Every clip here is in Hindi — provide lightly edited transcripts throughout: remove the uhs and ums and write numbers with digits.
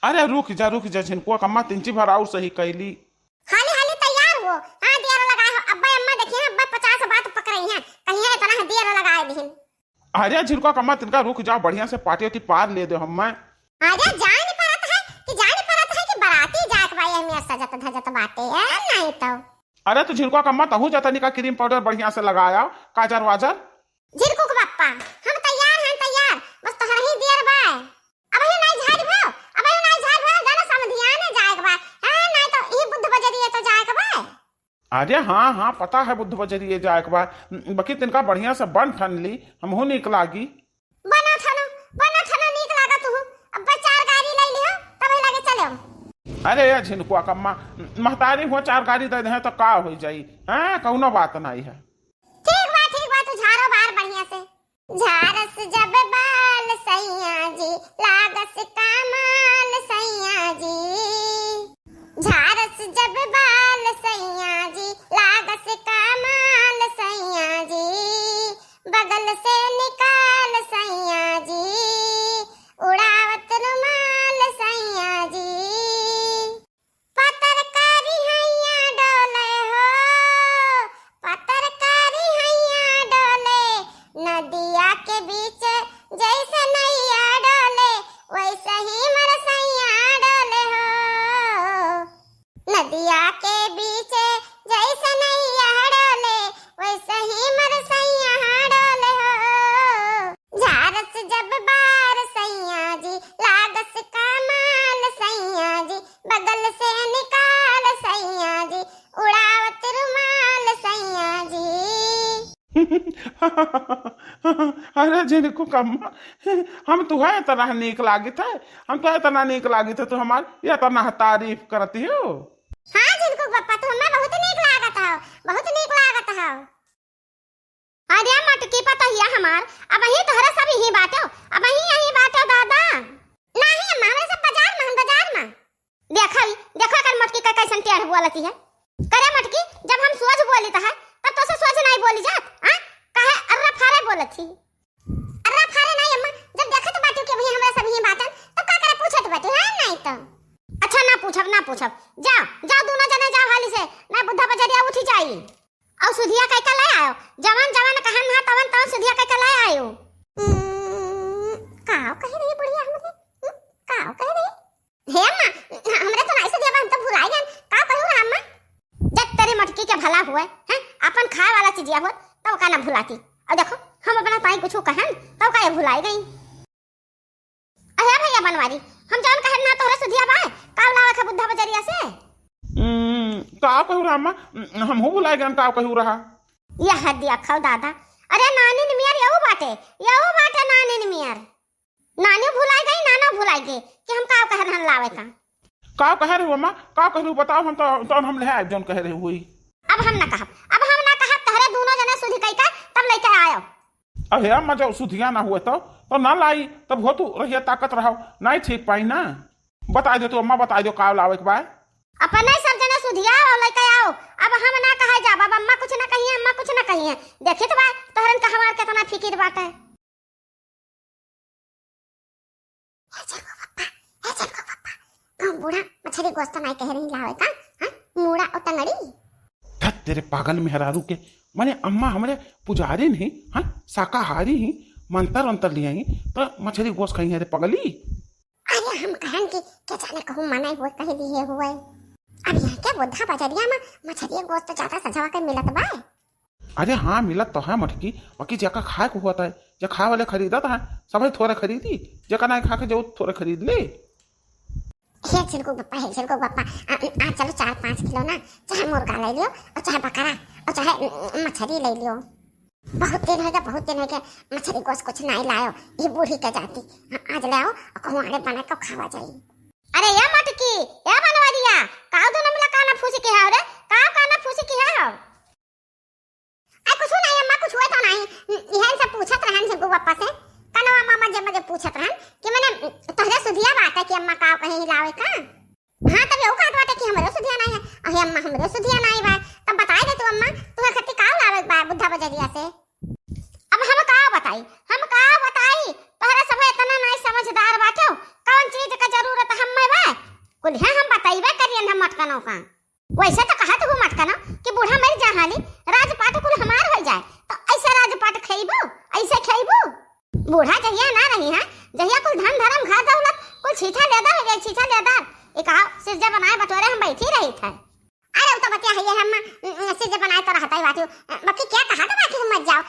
अरे रुक जा झिनकुआ कम्मा तिंची भर और सही कैली। हाली हाली तैयार हो। हां देर लगाए हो। अब्बा अम्मा देखिए अब्बा 50 बात पकड़ रही हैं। कहीं है इतना देर लगाए दिन। अरे झिनकुआ कम्मा तिनका रुक जाओ, बढ़िया से पार्टी उटी पार ले दो हम। अरे जान नहीं परत है कि बाराती जात भाई हमें सजत धजत बाटे है नहीं तो। अरे तो झिनकुआ कम्मा तहू जाता निका क्रीम पाउडर बढ़िया से लगाया काजर वाजर। झिरकू के पप्पा हम तैयार बस तोहर ही देर बा। अब ही नहीं झाड़ जाना समधियाने जाए के बा। हां नहीं तो ई बुद्ध बजरिए तो जाए के बा। अरे हाँ पता है बुद्ध बजरिए जाए के बाद, बाकी तिनका बढ़िया से बन ठन ली हमहू निक लागी। बना थनो नीक लागत हूं। अब 4 गाड़ी ले लियो तब ही लगे चलो। अरे झिनकुआ कम्मा महतारी हो 4 गाड़ी दे दे तो का हो जाई। हां कौनो बात नहीं है। ठीक बा तू झाड़ो बाहर बढ़िया से। झारस जब बाल सैया जी लागस कमाल सैया जी। झारस जब बाल सैया जी लागस कमाल सैया जी। बगल से निकाल सैया जी उड़ावत रुमाल सैया जी। पत्रकारी हैया डोले हो पत्रकारी हैया डोले। नदिया के बीच जैसे नैया डोले वैसे ही मरसैया डोले हो। नदिया के बीच जैसे नैया डोले वैसे ही मरसैया डोले हो। झारस जब बार सैया जी लागस कमाल सैया जी। बगल से निकाल सैया जी उड़ावत रुमाल सैया जी। अरे झिनकू कम्मा हम तुहे तरह नीक लागित है, हम तुहे तना नीक लागित है तो हमार ये तना तारीफ करती हो। हां झिनकू पप्पा तो हमें बहुत नीक लागत हो। अरे मटकी पता हिया हमार अब ही तोहरा सब ही बाटो। अब ही यही बाटो दादा। नहीं अम्मा हमें सब बाजार में देखो कर मटकी का कैसन टेढ़ बोलती है। करे मटकी जब हम सोच बोली त है तब तो से सोच नहीं बोली जात। हां काहे अर्रा फारे बोलती। अर्रा फारे नहीं अम्मा जब देखत बाटो के भई हमरा सब ही बाटन तो का करे पूछत बाटो है नहीं तो। अच्छा ना पूछब जाओ दोनों जने जाओ हाली से ना बुद्धा बजरिया उठी जाई। और सुधिया कह के ले आयो। जवान कहन ना तवन सुधिया कह के ले आयो। काव कह रही बुढ़िया हमरे काव कह रही हे अम्मा हमरे तो नहीं सुधिया हम तो भुला गए। का कहू ना अम्मा जब तेरे मटकी के भला हुए हैं अपन खाए वाला चीजिया हो तब का ना भुलाती। और देखो हम अपना पाई कुछ कहन तब का भुलाई गई। अरे भैया बनवारी हम जान कहन ना तोरे सुधिया बा का लावे के बुद्धा बजरिया से। का कहू रहा अम्मा हमहू बुलाए गन का कहू रहा। यह दिया खाओ दादा। अरे नानी निमियर यहू बाटे नानी निमियर। नानी भुलाई गई नाना भुलाई गई कि हम का कहन हन लावे का कह रहे हो अम्मा का कहू बताओ हम तो हम ले आए जोन कह रहे हुई। अब हम ना कहब तहरे दोनों जने सुधी कई का तब लेके आयो। अरे अम्मा जब सुधिया ना हुए तो ना लाई तब हो तू रहिए ताकत रहो नहीं ठीक पाई ना। बता दो तू अम्मा बता दो का लावे के बाद अपन नहीं सब जने सुधिया और लेके आओ। अब हम ना कहे जा बाबा अम्मा कुछ ना कहिए देखी तो बा तोहरन का हमार कितना फिकिर बाटे। हे चल पापा हम बूढ़ा मछली गोश्त नहीं कह रही लावे का। हां मूड़ा और तंगड़ी तेरे पागल मेहरारू के माने अम्मा हमरे पुजारी नहीं हाँ शाकाहारी ही मंतर लिया तो मछली गोश्त खाई है रे पगली। अरे हम कहन कि क्या जाने कहूं मना हो कह दिए हुए। अब यह क्या बुद्धा बजरिया में मछली गोश्त ज्यादा सजवा के मिलत बा। अरे हाँ मिलत तो है मटकी बाकी जका खाए को हुआ था जो खाए वाले खरीदत है सब थोड़े खरीदी जका नहीं खा के जो थोड़े खरीद ले। हे छिलको पप्पा आ चलो 4-5 किलो ना चाहे मुर्गा ले लियो और चाहे बकरा और चाहे मछली ले लियो। बहुत दिन हो गया मछली गोश्त कुछ नहीं लायो। ये बूढ़ी के जाती आज ले आओ और कहूं आड़े बना के खावा जाई। अरे या मटकी या बनवा दिया काऊ दोनों मिला काना फूसी के है रे काना फूसी की है। आ कुछ नहीं अम्मा कुछ हुआ तो नहीं यहन से पूछत रहन से पप्पा से कनवा मामा जब मुझे पूछत रहन कि मैंने तोहरे सुधिया बात है कि अम्मा काऊ कहीं हिलावे का। हां तब यो कहत बाटे कि हमरे सुधिया नहीं है। अहे अम्मा हमरे सुधिया नहीं बा तब बताई दे तू अम्मा तू खत्ती काऊ लावे बा बुद्धा बजरिया से। अब हम का बताई तोहरा सब इतना नहीं समझदार बाटो कौन चीज का जरूरत हम में बा का वैसे तो कहा तो मटका ना कि बूढ़ा मर जा हाली राजपाट कुल हमार हो जाए तो ऐसे राजपाट खइबो ऐसे खइबो बूढ़ा जहिया ना रही है जहिया कुल धन धर्म घर दौलत कुल छीछा लेदा हो गए छीछा लेदा एक आओ सिरजा बनाए बटोरे हम बैठी रही थे अरे वो तो बतिया है हम सिरजा बनाए तो रहता ही बात बाकी क्या कहा था बाकी हम मत जाओ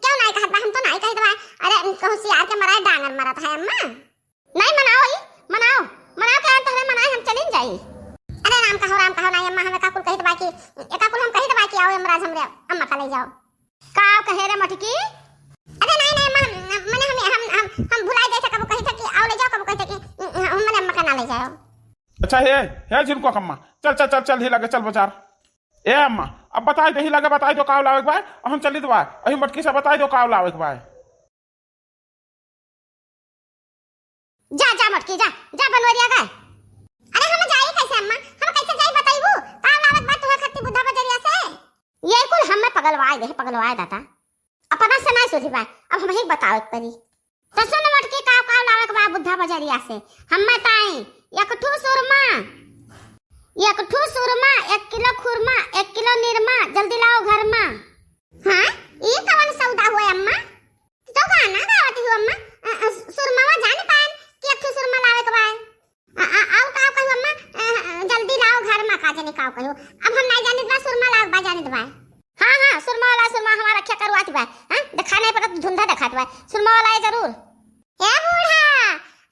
क्यों नहीं कहा हम तो नहीं कहते अरे होशियार के मराए डांगर मरत है अम्मा नहीं मनाओ ही मनाओ मनाओ क्या तो हमें मनाए हम चलें जाई अरे राम कहो नहीं अम्मा हमें काकुल कही दबा की एकाकुल हम कही दबा की आओ हमराज हमरे अम्मा का ले जाओ का कहे रे मटकी अरे नहीं अम्मा मैंने हम भुलाई गए थे कब कही था कि आओ ले जाओ कब कही था कि हम मैंने अम्मा का ना ले जाओ अच्छा हे जिनको अम्मा चल चल चल चल ही लगे चल बाजार ए अम्मा अब बताई दे ही लगे बताई दो काव लावे के भाई हम चली दबा अही मटकी से बताई दो काव लावे के भाई जा मटकी जा बनवरिया गए अरे हम जाई कैसे अम्मा हम कैसे जाई बताइबू का लावत बात तुहा खत्ती बुद्धा बजरिया से ये कुल हम पगलवाए दाता अपना से नहीं सोची बा अब हम ही बतावत परी तो सुन मटकी का लावत बा बुद्धा बजरिया से हम बताई एक ठू सुरमा 1 किलो खुरमा 1 किलो निरमा जल्दी लाओ घर में हां ये कौन सौदा हुआ अम्मा तो गाना गावती हो अम्मा सुरमावा जाने पान कि एक सुरमा लावे के बा आओ का कहू अम्मा जल्दी लाओ घर में का जाने का कहू अब हम नहीं जानित बा सुरमा लाओ बा जानित बा हां सुरमा हमारा क्या करवात बा हां दिखाने पर धुंधा दिखात बा सुरमा वाला है जरूर ए बूढ़ा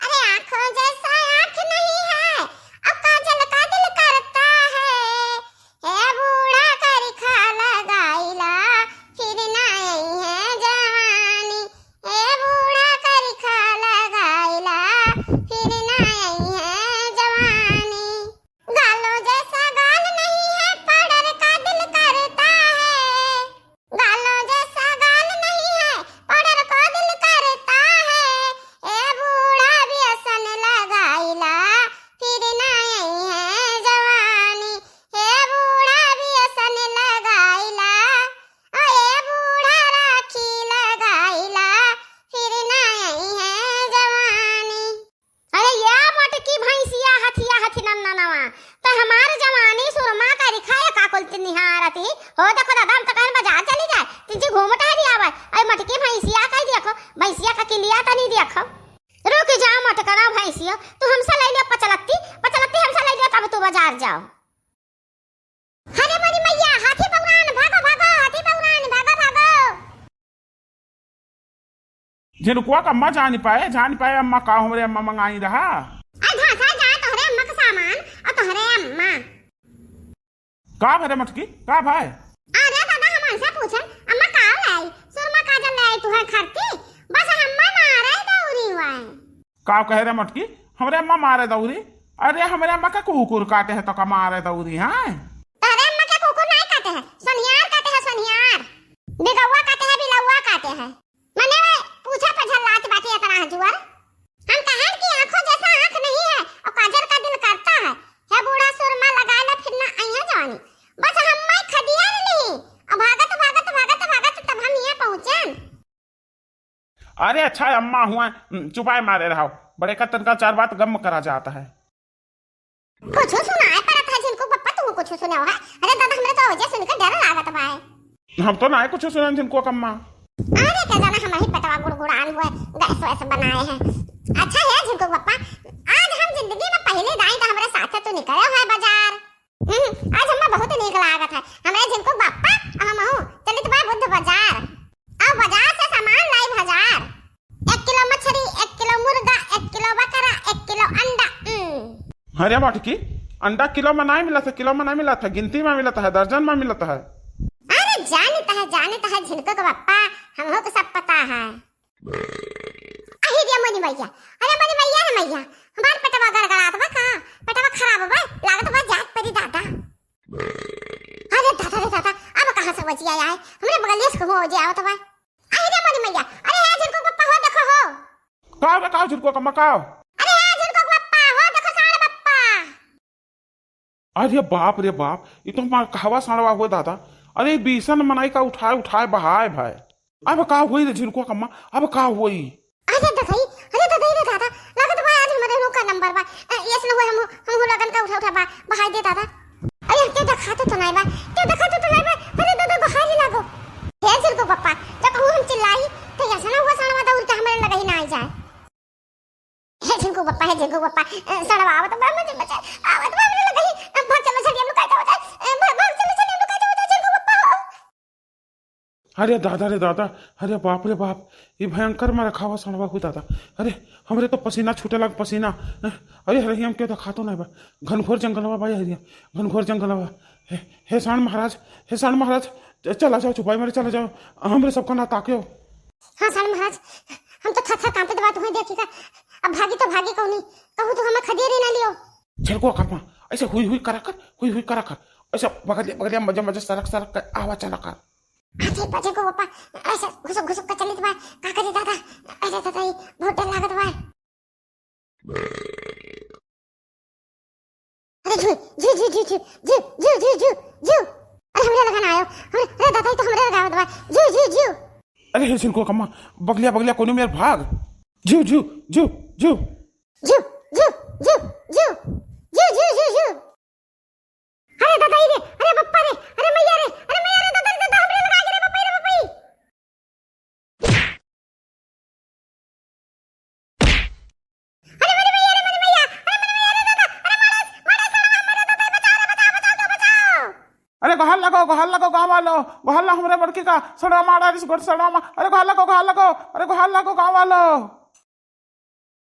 अरे आंखों जैसा आंख नहीं है अब काजल का दिल करता है ए बूढ़ा करी खा लगाइला फिर ना आई है जवानी ए बूढ़ा करी खा लगाइला फिर ना आई है जवानी गालों जैसा गाल नहीं है पाउडर का दिल करता है गालों जैसा गाल नहीं है पाउडर का दिल करता है ए बूढ़ा भी असन लगाइला फिर ना आई है जवानी ए बूढ़ा भी असन लगाइला ए बूढ़ा राखी लगाइला फिर ना आई है जवानी अरे या मटकी भैंसिया हथी नन्नावा तो हमार जवानी सुरमा का रिखाया काकुल निहारती हो देखो दादा हम तो कहन बाजार चली जाए तिजी घूमटा ही आवे अरे मटकी भैंसिया कह देखो भैंसिया का किलिया त नहीं देखो रुक जाओ मटकना भैंसिया तू हमसे ले ले पचलत्ती हमसे ले ले तब तू बाजार जाओ अरे मेरी मैया हाथी बगवान भागो हाथी बगवान भागो जिनको अम्मा जान पाए अम्मा का हमरे अम्मा मंगाई रहा घासा जा तोहरे अम्मा का सामान और तोहरे अम्मा का भरे मटकी का भाई अरे दादा हम से पूछन अम्मा का लाई सुरमा काजल लाई तू है खरती बस अम्मा मारे दौरी वाए का कह रे मटकी हमरे अम्मा मारे दौरी अरे हमरे अम्मा का कुकुर काटे है तो का मारे दौरी हां तोहरे अम्मा के कुकुर नहीं काटे हैं सोनियार काटे हैं सोनियार बिगौवा काटे हैं बिलौवा काटे हैं मने पूछा पर झल्लात बाकी इतना जुआर हम कहन की आंखों जैसा आंख नहीं है और काजल का दिल करता है बूढ़ा सुरमा लगाला फिर ना आई है जवानी बस हम मैं खदियार नहीं अब भागत तब हम यहां पहुंचन अरे अच्छा अम्मा हुआ चुपाए मारे रहो बड़े का तनका 4 बात गम करा जाता है कुछ सुनाए पर था जिनको पप्पा तू कुछ सुनाओ है अरे दादा हमरे तो वजह सुनकर डर लागत भाई हम तो ना कुछ सुनन जिनको अम्मा अरे क्या जाना हम ही पटवा गुड़गुड़ान हुए गैस वैसे बनाए हैं अच्छा है जिनको पप्पा आज हम जिंदगी में पहले दाई तो हमारे साथ तो निकले है बाजार आज हमें बहुत नीक लागत है हमारे जिनको पप्पा हम हूं चलित बा बुद्ध बाजार अब बाजार से सामान लाई बाजार 1 किलो मछली 1 किलो मुर्गा 1 किलो बकरा 1 किलो अंडा अरे मटकी अंडा किलो में नहीं मिला था गिनती में मिला था दर्जन में मिला था अरे जानता है जिनको का पप्पा हमको तो सब पता है अरे मनी भैया है मैया हमार पेटवा गड़गड़ात बा का पेटवा खराब बा लागत बा जात परी दादा अरे दादा अब कहां से बचिया आए हमरे बगलिया से हो जाओ तो बा अरे मनी मैया अरे है जिनको पप्पा हो देखो हो का जिनको का मकाओ अरे है जिनको पप्पा हो देखो सारे पप्पा अरे बाप रे बाप ये तो हमारा कहवा साड़वा हुआ दादा अरे बीसन मनाई का उठाए बहाए भाई अब का हुई जिनको कम्मा अब का हुई अरे दादा रे दादा लागत बा आज हमारे लोग का नंबर बा ये सुनो हम लगन का उठा बा बहाई दे दादा अरे क्यों दिखाते तो नहीं बा क्यों दिखाते तो नहीं बा अरे दादा बहाई लागो हे चिरको पप्पा जब हम चिल्लाई तो ऐसा ना हुआ सणवा दौड़ के हमारे लगा ही ना आई जाए हे चिरको पप्पा सणवा आवत बा मुझे बचा आवत बा मुझे लगा ही भाग चलो छड़ी हम लोग काटा होता है भाग चलो छड़ी हम लोग काटा होता है चिरको पप्पा अरे दादा रे दादा, अरे बाप रे बाप, ये भयंकर में रखा हुआ सणवा हुई दादा। अरे हमरे तो पसीना छूटे लग पसीना। अरे हरे हम क्यों तो खातो नहीं बा, घनघोर जंगलवा भाई हरिया, घनघोर जंगलवा। हे सांड महाराज, हे सांड महाराज, चला जाओ छुपाई मेरे, चला जाओ, हमरे सबका ना ताक्यो। हाँ सांड महाराज, हम तो थर कांपे दबा तुम्हें देखिएगा, अब भागी तो भागी कौनी, कहूँ तो हमें खदेरी ना लियो। छिड़को कर्मा, ऐसे हुई करा कर, ऐसे बगलिया मजे मजे सरक कर आवाज चला कर। अरे बच्चे को पापा ऐसा घुसक का चलित बा का करे दादा अरे दादा ये बहुत डर लागत बा अरे जू अरे हमरे लगाना आयो अरे दादा ये तो हमरे लगावत बा जू अरे हे छिड़को कम्मा, बगलिया कोने में भाग, जू अरे दादा ये अरे बप्पा रे अरे मैया रे दादा हमरे लगा के रे बप्पा रे बप्पा अरे मेरे मैया रे दादा अरे मारा साला दादा बचाओ। अरे गहल लगो गांव वालों, गहल हमरे बड़की का सड़ा मारा इस गोट सड़ा मा, अरे गहल लगो, अरे गहल लगो गांव वालों।